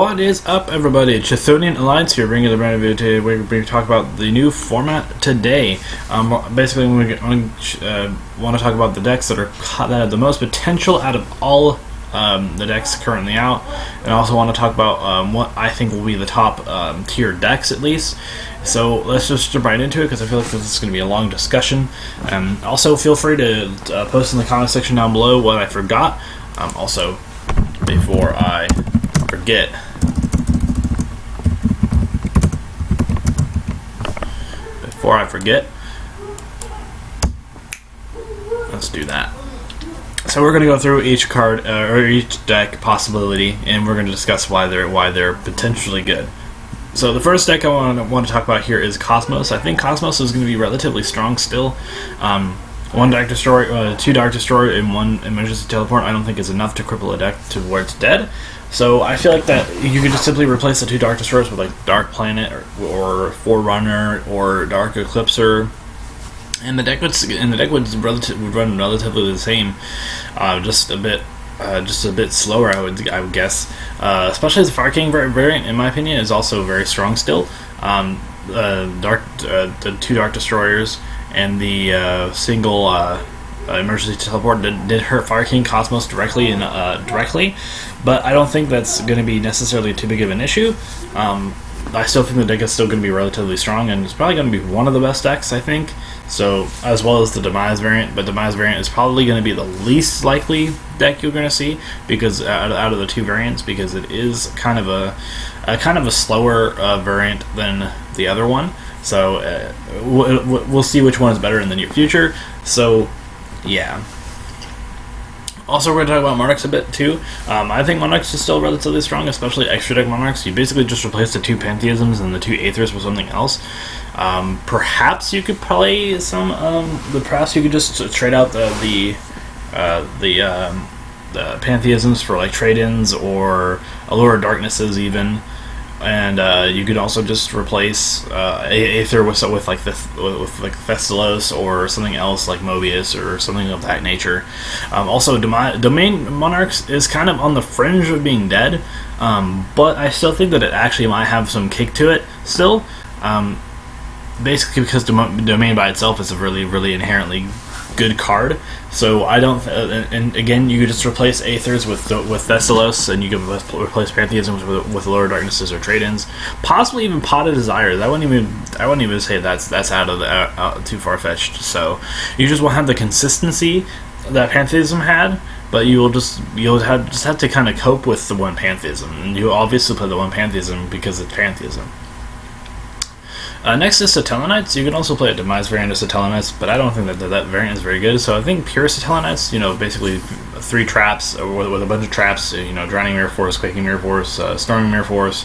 What is up, everybody? Chthonian Alliance here, bringing the brand new video today. We're going to talk about the new format today. Basically, we want to talk about the decks that have the most potential out of all the decks currently out, and also want to talk about what I think will be the top tier decks, at least. So let's just jump right into it, because I feel like this is going to be a long discussion. Also, feel free to post in the comment section down below what I forgot. Also, before I forget, let's do that. So we're going to go through each card or each deck possibility, and we're going to discuss why they're potentially good. So the first deck I want to talk about here is Cosmos. I think Cosmos is going to be relatively strong still. One Dark Destroyer, two Dark Destroyer, and one Emergency Teleport I don't think is enough to cripple a deck to where it's dead. So I feel like that you could just simply replace the two Dark Destroyers with like Dark Planet or Forerunner or Dark Eclipser, and the deck would run relatively the same, just a bit slower. I would guess, especially as the Fire King variant, in my opinion, is also very strong still. The two Dark Destroyers and the single Emergency Teleport did hurt Fire King Cosmos directly, but I don't think that's going to be necessarily too big of an issue. I still think the deck is still going to be relatively strong, and it's probably going to be one of the best decks, I think. So, as well as the Demise variant, but Demise variant is probably going to be the least likely deck you're going to see, because out of the two variants, because it is kind of a slower variant than the other one. So we'll see which one is better in the near future. So yeah. Also, we're going to talk about Monarchs a bit too. I think Monarchs is still relatively strong, especially extra deck Monarchs. You basically just replace the two Pantheisms and the two Aethers with something else. Perhaps you could play some. Perhaps you could just trade out the Pantheisms for like trade-ins or Allure of Darknesses even. And you could also just replace Aether with like Thessalos or something else like Mobius or something of that nature. Also, Domain Monarchs is kind of on the fringe of being dead, but I still think that it actually might have some kick to it still. Basically, because Domain by itself is a really inherently good card. So I don't, and again, you could just replace Aethers with Thessalos, and you could replace Pantheisms with Lower Darknesses or trade-ins, possibly even Pot of Desires. I wouldn't even say that's out too far-fetched. So you just won't have the consistency that Pantheism had, but you'll have to kind of cope with the one Pantheism, and you obviously play the one Pantheism because it's Pantheism. Next is Satellanites. You can also play a Demise variant of Satellanites, but I don't think that variant is very good. So I think pure Satellanites, basically 3 traps with a bunch of traps, Drowning Mirror Force, Quaking Mirror Force, Storming Mirror Force,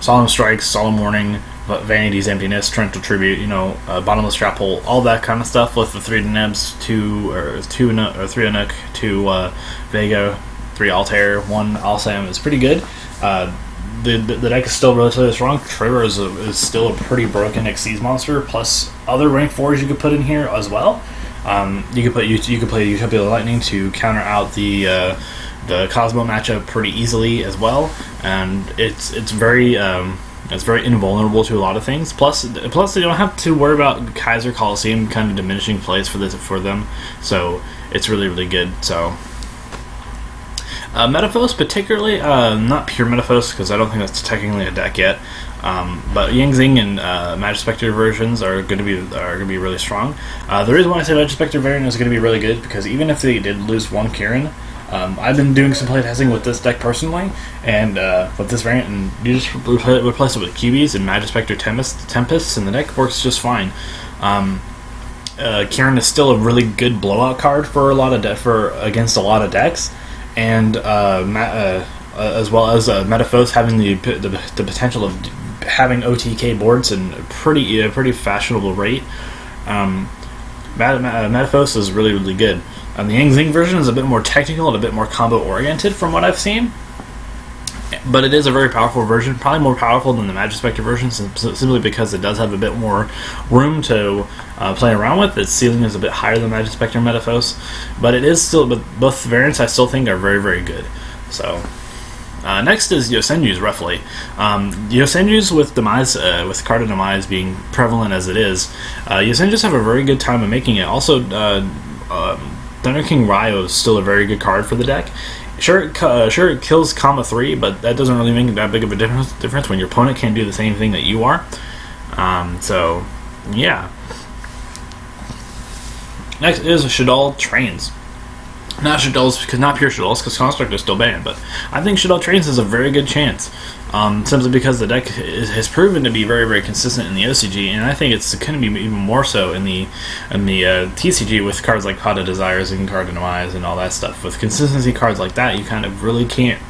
Solemn Strikes, Solemn Warning, Vanity's Emptiness, Torrential Tribute, Bottomless Trap Hole, all that kind of stuff with the 3 Denebs, 3 Anuk, 2 Vega, 3 Altair, 1 Alsam is pretty good. The deck is still relatively strong. Trigger is still a pretty broken Xyz monster, plus other rank 4s you could put in here as well. You could play Utopia Lightning to counter out the Cosmo matchup pretty easily as well, and it's very invulnerable to a lot of things. Plus they don't have to worry about Kaiser Coliseum kind of diminishing plays for them, so it's really good. So. Metaphos, particularly, not pure Metaphos, because I don't think that's technically a deck yet, but Yang Zing and Magic Specter versions are going to be really strong. The reason why I say Magic Specter variant is going to be really good, because even if they did lose one Kieran, I've been doing some playtesting with this deck personally, and with this variant, and you just replace it with QBs and Magic Specter Tempests, and the deck works just fine. Kieran is still a really good blowout card for against a lot of decks. And as well as Metaphos having the potential of having OTK boards in a pretty fashionable rate. Metaphos is really good. The Yang Zing version is a bit more technical and a bit more combo oriented from what I've seen, but it is a very powerful version, probably more powerful than the Magic Specter version, simply because it does have a bit more room to play around with. Its ceiling is a bit higher than Magic Specter and Metaphos, but both variants I still think are very good. So Next is Yosenju's, roughly. Yosenju's with Demise, with card of Demise being prevalent as it is, Yosenju's have a very good time of making it. Also, Thunder King Ryo is still a very good card for the deck. Sure, it kills Comma 3, but that doesn't really make that big of a difference when your opponent can't do the same thing that you are. So, yeah. Next is Shaddoll Trains. Not pure Shaddolls, because Construct is still banned, but I think Shaddoll Trains is a very good chance, simply because the deck has proven to be very, very consistent in the OCG, and I think it's going to be even more so in the TCG with cards like Pot of Desires and Card of Demise and all that stuff. With consistency cards like that, you kind of really can't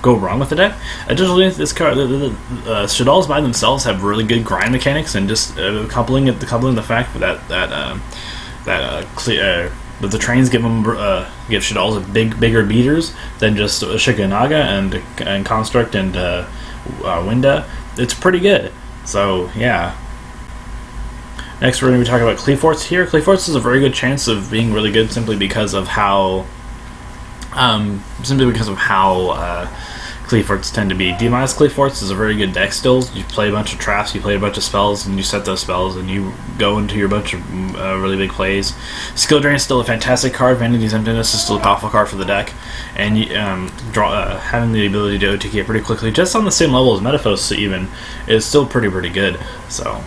go wrong with the deck. Additionally, this card, Shaddolls by themselves have really good grind mechanics, and just coupling the fact that the trains give Shaddolls bigger beaters than just Shikanaga and Construct and Winda. It's pretty good. So yeah. Next, we're going to be talking about Cleaforts here. Cleaforts is a very good chance of being really good simply because of how Cleaforts tend to be. Demise Cleaforts is a very good deck still. You play a bunch of traps, you play a bunch of spells, and you set those spells, and you go into your bunch of really big plays. Skill Drain is still a fantastic card. Vanity's Emptiness is still a powerful card for the deck, and having the ability to OTK pretty quickly, just on the same level as Metaphos even, is still pretty good. So,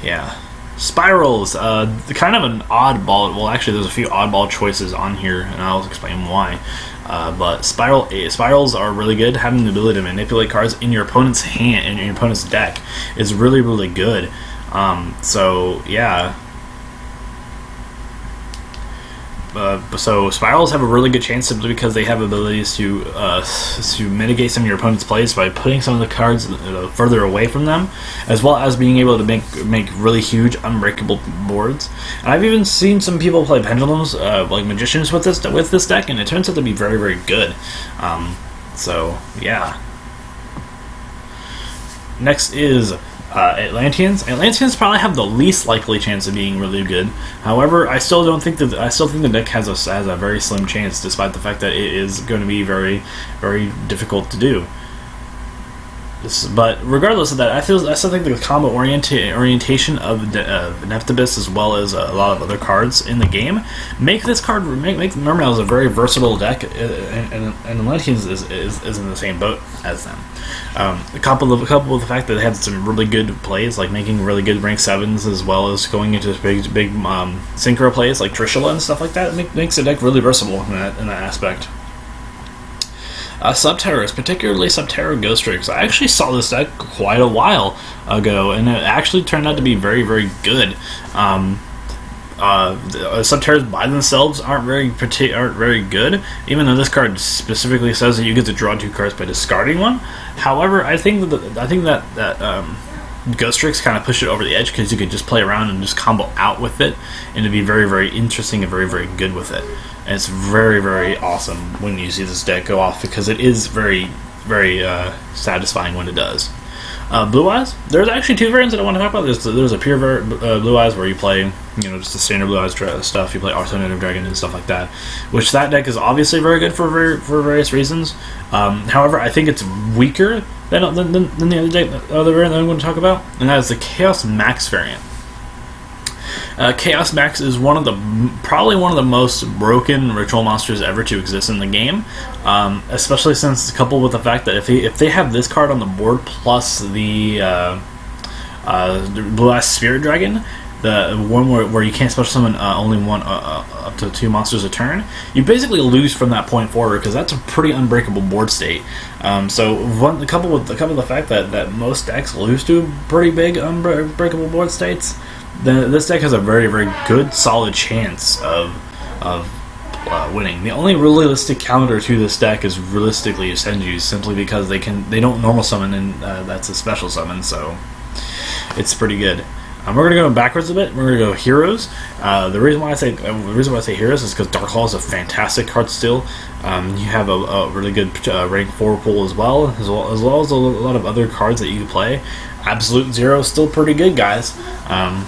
yeah. Spirals, kind of an oddball. Well, actually, there's a few oddball choices on here, and I'll explain why. But spirals are really good. Having the ability to manipulate cards in your opponent's hand and in your opponent's deck is really good. So yeah. So spirals have a really good chance simply because they have abilities to mitigate some of your opponent's plays by putting some of the cards further away from them, as well as being able to make really huge unbreakable boards. And I've even seen some people play pendulums, like magicians, with this deck, and it turns out to be very good. So yeah. Next is Atlanteans. Atlanteans probably have the least likely chance of being really good. However, I still think the deck has a very slim chance, despite the fact that it is going to be very difficult to do. But regardless of that, I still think the combo orientation of Nephthibus, as well as a lot of other cards in the game, make Mermails a very versatile deck, and Atlanteans is in the same boat as them. Coupled with the fact that they had some really good plays, like making really good rank 7s, as well as going into big synchro plays like Trishula and stuff like that, makes the deck really versatile in that aspect. Subterrors, particularly Subterror Ghostrix. I actually saw this deck quite a while ago, and it actually turned out to be very good. Subterrors by themselves aren't very good, even though this card specifically says that you get to draw 2 cards by discarding one. However, I think that Ghostrix kind of pushed it over the edge, because you could just play around and just combo out with it, and to be very interesting and very good with it. And it's very awesome when you see this deck go off, because it is very satisfying when it does. Blue Eyes. There's actually 2 variants that I want to talk about. There's a pure Blue Eyes where you play, just the standard Blue Eyes stuff. You play Arthur Dragon and stuff like that, which that deck is obviously very good for various reasons. However, I think it's weaker than the other variant that I'm going to talk about, and that is the Chaos Max variant. Chaos Max is probably one of the most broken ritual monsters ever to exist in the game, especially since coupled with the fact that if they have this card on the board plus the Blue Eyes Spirit Dragon, the one where you can't special summon only one up to 2 monsters a turn, you basically lose from that point forward, because that's a pretty unbreakable board state. So coupled with the fact that most decks lose to pretty big unbreakable board states, this deck has a very good solid chance of winning. The only realistic counter to this deck is realistically Yosenju, simply because they don't normal summon, and that's a special summon, so it's pretty good. We're going to go backwards a bit. We're going to go Heroes. The reason why I say Heroes is because Dark Claw is a fantastic card still. You have a really good rank 4 pool as well as a lot of other cards that you can play. Absolute Zero is still pretty good, guys.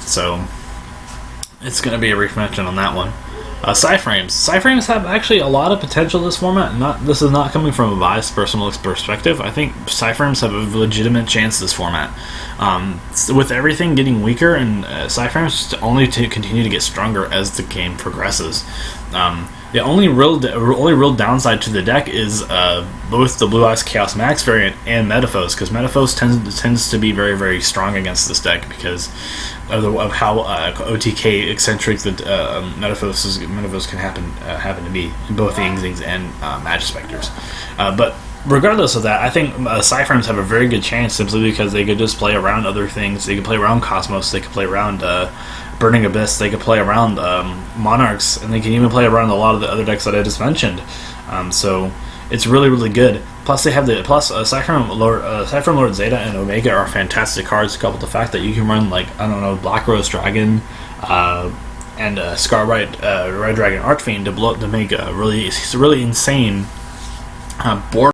So it's going to be a brief mention on that one. PSY-Frames. PSY-Frames have actually a lot of potential in this format. This is not coming from a biased personal perspective. I think PSY-Frames have a legitimate chance this format. With everything getting weaker, and PSY-Frames only to continue to get stronger as the game progresses. The only real downside to the deck is both the Blue Eyes Chaos Max variant and Metaphos, because Metaphos tends to be very, very strong against this deck because of how OTK eccentric the Metaphos can happen to be in both the Yingzings and Magispecters. But regardless of that, I think PSY-Frames have a very good chance simply because they could just play around other things. They could play around Cosmos, they could play around Burning Abyss, they could play around Monarchs, and they can even play around a lot of the other decks that I just mentioned. So it's really, really good. Plus, they have Cypherm Lord Zeta and Omega are fantastic cards, coupled with the fact that you can run, like, I don't know, Black Rose Dragon and Scar Red Dragon Archfiend to make a really insane board.